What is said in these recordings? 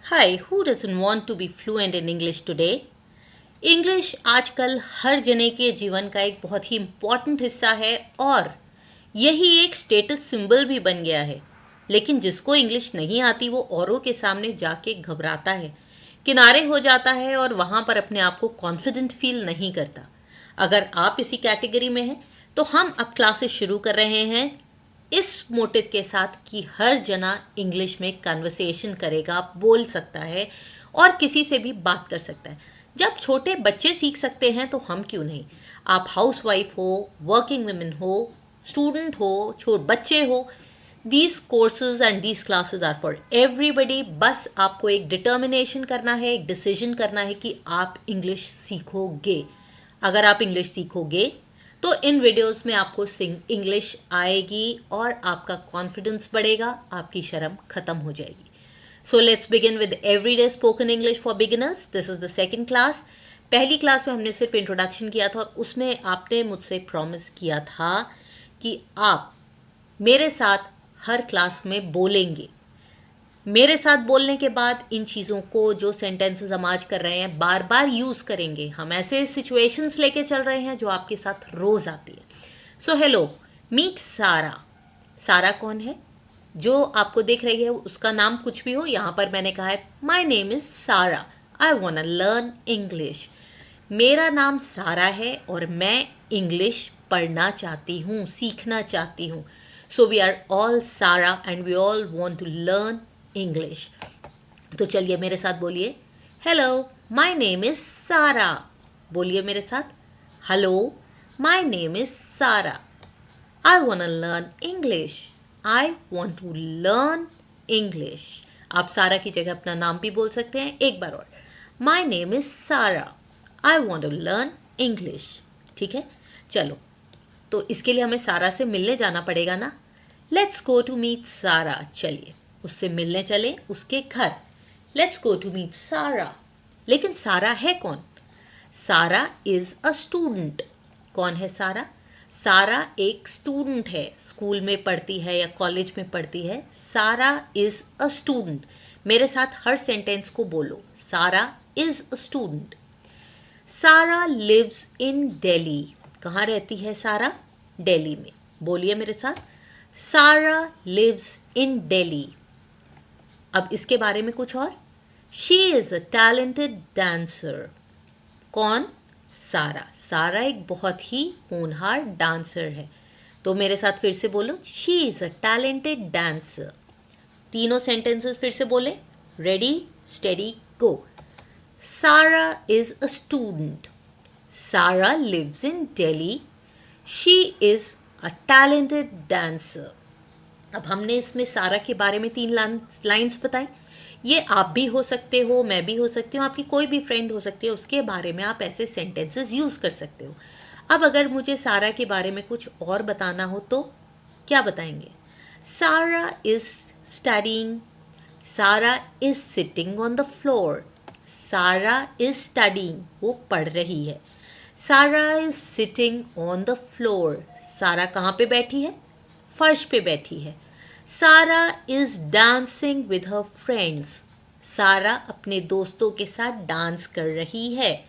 Hi, who doesn't want to be fluent in English today? English आजकल हर जने के जीवन का एक बहुत ही इम्पॉर्टेंट हिस्सा है और यही एक स्टेटस सिंबल भी बन गया है। लेकिन जिसको इंग्लिश नहीं आती वो औरों के सामने जाके घबराता है, किनारे हो जाता है और वहाँ पर अपने आप को कॉन्फिडेंट फील नहीं करता। अगर आप इसी कैटेगरी में हैं तो हम अब क्लासेस शुरू कर रहे हैं इस मोटिव के साथ कि हर जना इंग्लिश में कन्वर्सेशन करेगा, बोल सकता है और किसी से भी बात कर सकता है। जब छोटे बच्चे सीख सकते हैं तो हम क्यों नहीं। आप हाउस वाइफ हो, वर्किंग वुमेन हो, स्टूडेंट हो, छोटे बच्चे हो, these courses and these classes are for everybody. बस आपको एक डिटर्मिनेशन करना है, एक डिसीजन करना है कि आप इंग्लिश सीखोगे। अगर आप इंग्लिश सीखोगे तो इन वीडियोस में आपको इंग्लिश आएगी और आपका कॉन्फिडेंस बढ़ेगा, आपकी शर्म खत्म हो जाएगी। So let's begin with everyday spoken English for beginners. This is the second class. पहली क्लास में हमने सिर्फ इंट्रोडक्शन किया था और उसमें आपने मुझसे प्रॉमिस किया था कि आप मेरे साथ हर क्लास में बोलेंगे। मेरे साथ बोलने के बाद इन चीज़ों को, जो सेंटेंसेस हम आज कर रहे हैं, बार बार यूज़ करेंगे। हम ऐसे सिचुएशंस लेके चल रहे हैं जो आपके साथ रोज़ आती है। So hello, meet Sara. सारा कौन है? जो आपको देख रही है उसका नाम कुछ भी हो, यहाँ पर मैंने कहा है माई नेम इज़ सारा, आई वॉन्ट लर्न इंग्लिश। मेरा नाम सारा है और मैं इंग्लिश पढ़ना चाहती हूँ, सीखना चाहती हूँ। So we are all Sara and we all want to learn English. तो चलिए मेरे साथ बोलिए, हेलो माई नेम इज़ सारा। बोलिए मेरे साथ, हेलो माई नेम इज़ सारा, I want learn English. I want to learn English. आप सारा की जगह अपना नाम भी बोल सकते हैं। एक बार और, My name is Sarah. I want to learn English. ठीक है, चलो तो इसके लिए हमें सारा से मिलने जाना पड़ेगा ना। Let's go to meet Sarah. चलिए उससे मिलने चले, उसके घर। Let's go to meet Sarah. लेकिन सारा है कौन? सारा इज़ अ स्टूडेंट। कौन है सारा? सारा एक स्टूडेंट है, स्कूल में पढ़ती है या कॉलेज में पढ़ती है। सारा इज़ अ स्टूडेंट। मेरे साथ हर सेंटेंस को बोलो, सारा is a student. Sara lives in Delhi. कहाँ रहती है सारा? दिल्ली में। बोलिए मेरे साथ, सारा लिव्स इन दिल्ली। अब इसके बारे में कुछ और, she is a talented dancer. कौन? सारा। सारा एक बहुत ही होनहार डांसर है। तो मेरे साथ फिर से बोलो, she is a talented dancer. तीनों सेंटेंसेस फिर से बोले, ready steady go. Sara is a student, Sara lives in Delhi, she is a talented dancer. अब हमने इसमें सारा के बारे में 3 लाइन्स बताई। ये आप भी हो सकते हो, मैं भी हो सकती हूँ, आपकी कोई भी फ्रेंड हो सकती है, उसके बारे में आप ऐसे सेंटेंसेस यूज़ कर सकते हो। अब अगर मुझे सारा के बारे में कुछ और बताना हो तो क्या बताएंगे? सारा इज़ स्टडीइंग, सारा is sitting on the floor. सारा इज़ स्टडीइंग, वो पढ़ रही है। सारा is sitting on the floor. सारा कहाँ पे बैठी है? फर्श पे बैठी है। सारा is dancing with her friends. सारा अपने दोस्तों के साथ डांस कर रही है।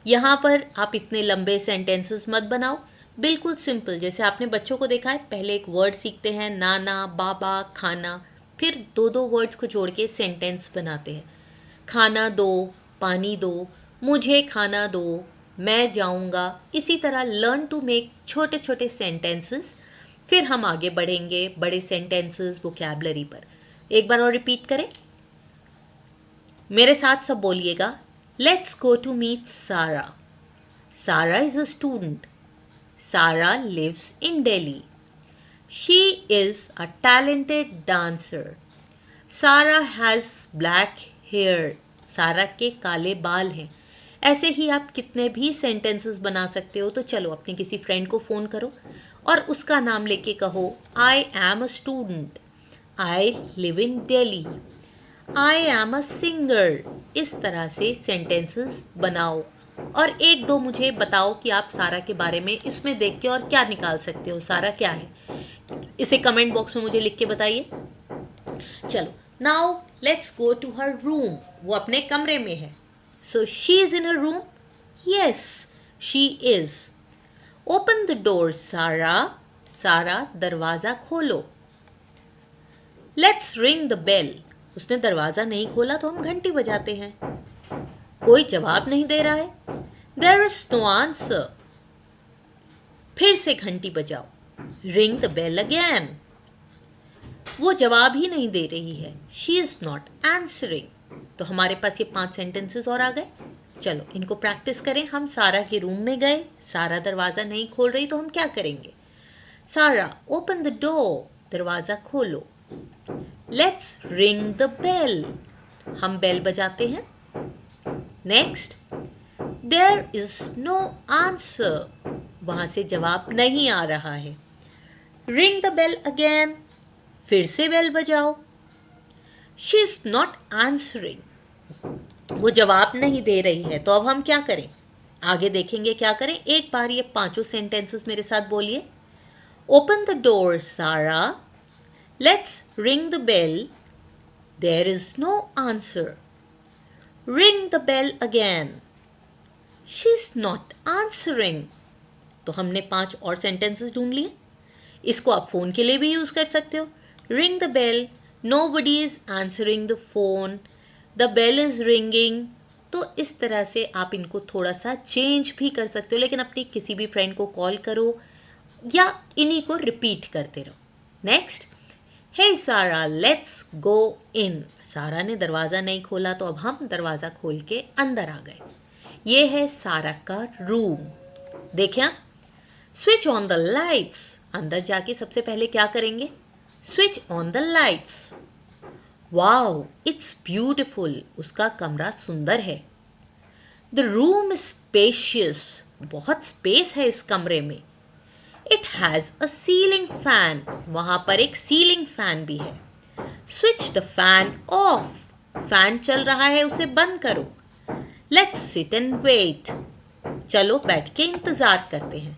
यहाँ पर आप इतने लंबे सेंटेंसेस मत बनाओ, बिल्कुल सिंपल। जैसे आपने बच्चों को देखा है, पहले एक वर्ड सीखते हैं, नाना, बाबा, खाना, फिर 2-2 वर्ड्स को जोड़ के सेंटेंस बनाते हैं। खाना दो, पानी दो, मुझे खाना दो, मैं जाऊँगा। इसी तरह लर्न टू मेक छोटे छोटे सेंटेंसेस, फिर हम आगे बढ़ेंगे बड़े सेंटेंसेस, वोकैबलरी पर। एक बार और रिपीट करें, मेरे साथ सब बोलिएगा, let's go to meet Sara. Sara is a student, Sara lives in Delhi, she is a talented dancer, Sara has black hair. Sara के काले बाल हैं। ऐसे ही आप कितने भी सेंटेंसेस बना सकते हो। तो चलो अपने किसी फ्रेंड को फ़ोन करो और उसका नाम लेके कहो, I am a student, I live in Delhi, I am a singer. इस तरह से सेंटेंसेस बनाओ और 1-2 मुझे बताओ कि आप सारा के बारे में इसमें देख के और क्या निकाल सकते हो, सारा क्या है। इसे कमेंट बॉक्स में मुझे लिख के बताइए। चलो now let's go to her room. वो अपने कमरे में है. So she is in her room. Yes, she is. Open the door Sara. Sara, दरवाज़ा खोलो. Let's ring the bell. उसने दरवाज़ा नहीं खोला तो हम घंटी बजाते हैं. कोई जवाब नहीं दे रहा है. There is no answer. फिर से घंटी बजाओ. Ring the bell again. वो जवाब ही नहीं दे रही है. She is not answering. तो हमारे पास ये 5 सेंटेंसेस और आ गए. चलो इनको प्रैक्टिस करें. हम सारा के रूम में गए. सारा दरवाज़ा नहीं खोल रही तो हम क्या करेंगे? सारा, ओपन द डोर. दरवाज़ा खोलो. Let's ring the bell. हम बेल बजाते हैं. Next, there is no answer. वहाँ से जवाब नहीं आ रहा है. Ring the bell again. फिर से बेल बजाओ. She is not answering. वो जवाब नहीं दे रही है. तो अब हम क्या करें? आगे देखेंगे क्या करें. एक बार ये 5 सेंटेंसेस मेरे साथ बोलिए. Open the door Sara. Let's ring the bell. There is no answer. Ring the bell again. She is not answering. तो हमने 5 और सेंटेंसेस ढूंढ लिए. इसको आप फ़ोन के लिए भी यूज़ कर सकते हो. Ring the bell. Nobody is answering the phone. The bell is ringing. तो इस तरह से आप इनको थोड़ा सा चेंज भी कर सकते हो. लेकिन अपनी किसी भी फ्रेंड को कॉल करो या इन्हीं को रिपीट करते रहो. नेक्स्ट, हे सारा लेट्स गो इन. सारा ने दरवाज़ा नहीं खोला तो अब हम दरवाज़ा खोल के अंदर आ गए. ये है सारा का रूम. देखें आप. Switch on the lights. अंदर जाके सबसे पहले क्या करेंगे? Switch on the lights. Wow, it's beautiful. उसका कमरा सुंदर है. The room is spacious. बहुत स्पेस है इस कमरे में. It has a ceiling fan. वहाँ पर एक सीलिंग फैन भी है. Switch the fan off. Fan चल रहा है, उसे बंद करो. Let's sit and wait. चलो बैठ के इंतज़ार करते हैं.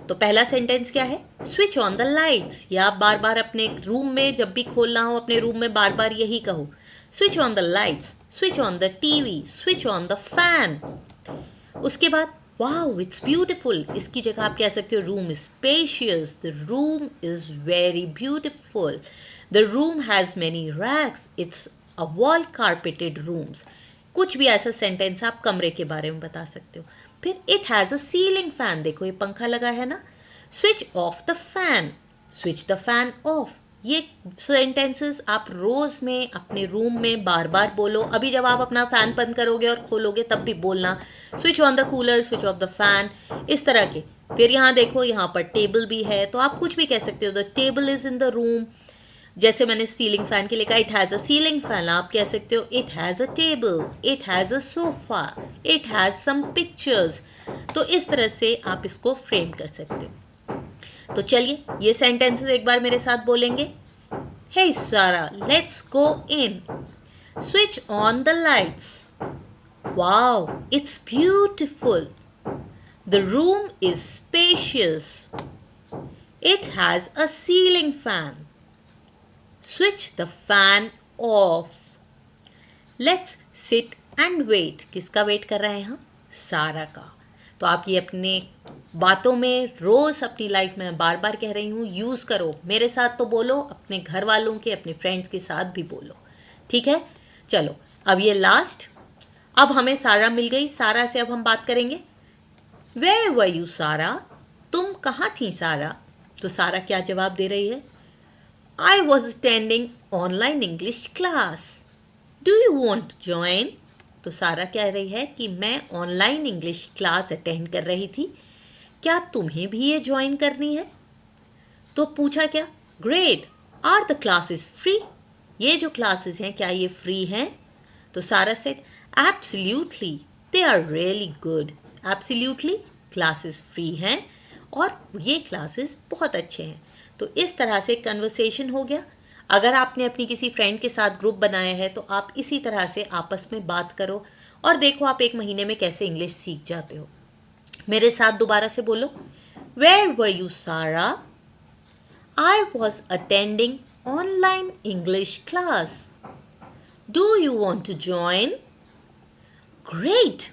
तो पहला सेंटेंस क्या है? Switch on the lights. या आप बार बार अपने रूम में जब भी खोलना हो अपने रूम में बार बार यही कहो. Switch on the lights. Switch on the TV. Switch on the fan. उसके बाद वाओ इट्स ब्यूटिफुल. इसकी जगह आप कह सकते हो room is spacious. The room is very beautiful. The room has many racks. It's a wall carpeted rooms. कुछ भी ऐसा सेंटेंस आप कमरे के बारे में बता सकते हो. फिर it has a ceiling fan. देखो ये पंखा लगा है ना. Switch off the fan. Switch the fan of. ये सेंटेंसेस आप रोज़ में अपने रूम में बार बार बोलो. अभी जब आप अपना फ़ैन बंद करोगे और खोलोगे तब भी बोलना switch on the cooler, switch off the fan, इस तरह के. फिर यहाँ देखो यहाँ पर टेबल भी है तो आप कुछ भी कह सकते हो. The table is in the room. जैसे मैंने सीलिंग फैन के लिए कहा it has a ceiling fan. आप कह सकते हो it has a table. It has a sofa. It has some pictures. तो इस तरह से आप इसको फ्रेम कर सकते हो. तो चलिए ये सेंटेंसेस एक बार मेरे साथ बोलेंगे. हे सारा let's go in. Switch on the lights. Wow it's beautiful. The room is spacious. It has a ceiling fan. Switch the fan off. Let's sit and wait. किसका वेट कर रहे हैं हम? सारा का. तो आप ये अपने बातों में रोज़ अपनी लाइफ में बार बार कह रही हूँ यूज़ करो. मेरे साथ तो बोलो, अपने घर वालों के अपने फ्रेंड्स के साथ भी बोलो. ठीक है. चलो अब ये लास्ट. अब हमें सारा मिल गई. सारा से अब हम बात करेंगे. Where were you सारा? तुम कहाँ थी सारा? तो सारा क्या जवाब दे रही है? I was attending online English class. Do you want to join? तो सारा कह रही है कि मैं ऑनलाइन इंग्लिश क्लास अटेंड कर रही थी. क्या तुम्हें भी ये ज्वाइन करनी है? तो पूछा क्या? Great. Are the classes free? ये जो क्लासेस हैं क्या ये फ्री हैं? तो Sara said absolutely. They are really good. Absolutely classes free हैं और ये क्लासेस बहुत अच्छे हैं. तो इस तरह से कन्वर्सेशन हो गया. अगर आपने अपनी किसी फ्रेंड के साथ ग्रुप बनाया है तो आप इसी तरह से आपस में बात करो और देखो आप 1 महीने में कैसे इंग्लिश सीख जाते हो. मेरे साथ दोबारा से बोलो. वेयर वर यू सारा? I was attending online English class. Do you want to join? Great!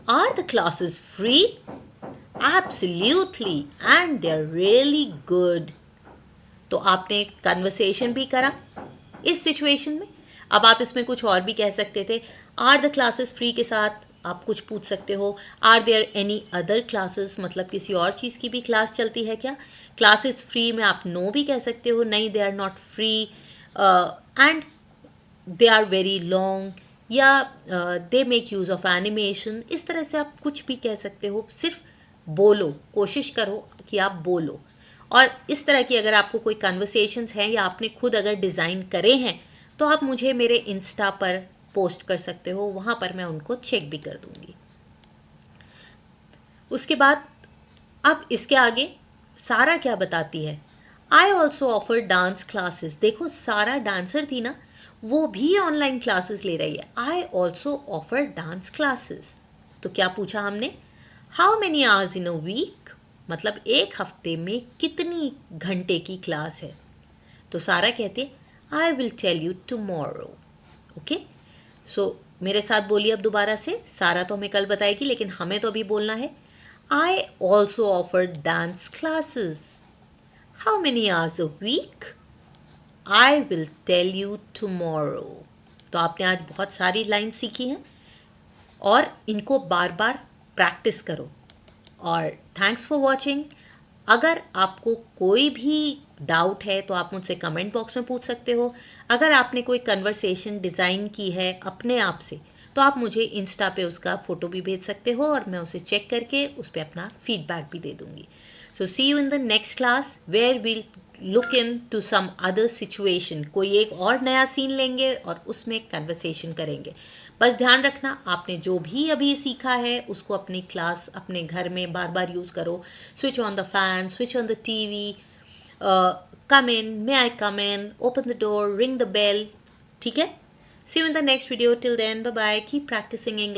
Are the classes free? Absolutely, and they're really good. तो आपने कन्वर्सेशन भी करा इस सिचुएशन में. अब आप इसमें कुछ और भी कह सकते थे. आर द क्लासेस फ्री के साथ आप कुछ पूछ सकते हो. Are there any other classes, मतलब किसी और चीज़ की भी क्लास चलती है क्या. क्लासेस फ्री में आप नो भी कह सकते हो, नहीं they are not free and they are very long, या they make use of animation. इस तरह से आप कुछ भी कह सकते हो. सिर्फ बोलो, कोशिश करो कि आप बोलो. और इस तरह की अगर आपको कोई कन्वर्सेशंस हैं या आपने खुद अगर डिज़ाइन करे हैं तो आप मुझे मेरे इंस्टा पर पोस्ट कर सकते हो. वहाँ पर मैं उनको चेक भी कर दूँगी. उसके बाद अब इसके आगे सारा क्या बताती है. I also offer dance classes. देखो सारा डांसर थी ना, वो भी ऑनलाइन क्लासेस ले रही है. I also offer dance classes. तो क्या पूछा हमने, how many hours in a week, मतलब एक हफ्ते में कितनी घंटे की क्लास है. तो सारा कहती है I will tell you tomorrow. Okay, so मेरे साथ बोलिए अब दोबारा से. सारा तो हमें कल बताएगी, लेकिन हमें तो अभी बोलना है. I also offer dance classes. How many hours a week. I will tell you tomorrow. तो आपने आज बहुत सारी लाइन सीखी हैं और इनको बार बार प्रैक्टिस करो. और थैंक्स फॉर वॉचिंग. अगर आपको कोई भी डाउट है तो आप मुझसे कमेंट बॉक्स में पूछ सकते हो. अगर आपने कोई कन्वर्सेशन डिज़ाइन की है अपने आप से तो आप मुझे इंस्टा पे उसका फ़ोटो भी भेज सकते हो और मैं उसे चेक करके उस पर अपना फीडबैक भी दे दूँगी. So see you in the next class where will look into some other situation. कोई एक और नया सीन लेंगे और उसमें कन्वर्सेशन करेंगे. बस ध्यान रखना, आपने जो भी अभी सीखा है उसको अपनी क्लास, अपने घर में बार बार यूज़ करो. Switch on the fan, switch on the TV, come in, may I come in, open the door, ring the bell. ठीक है. See you in the next video. Till then, bye bye. Keep practicing English.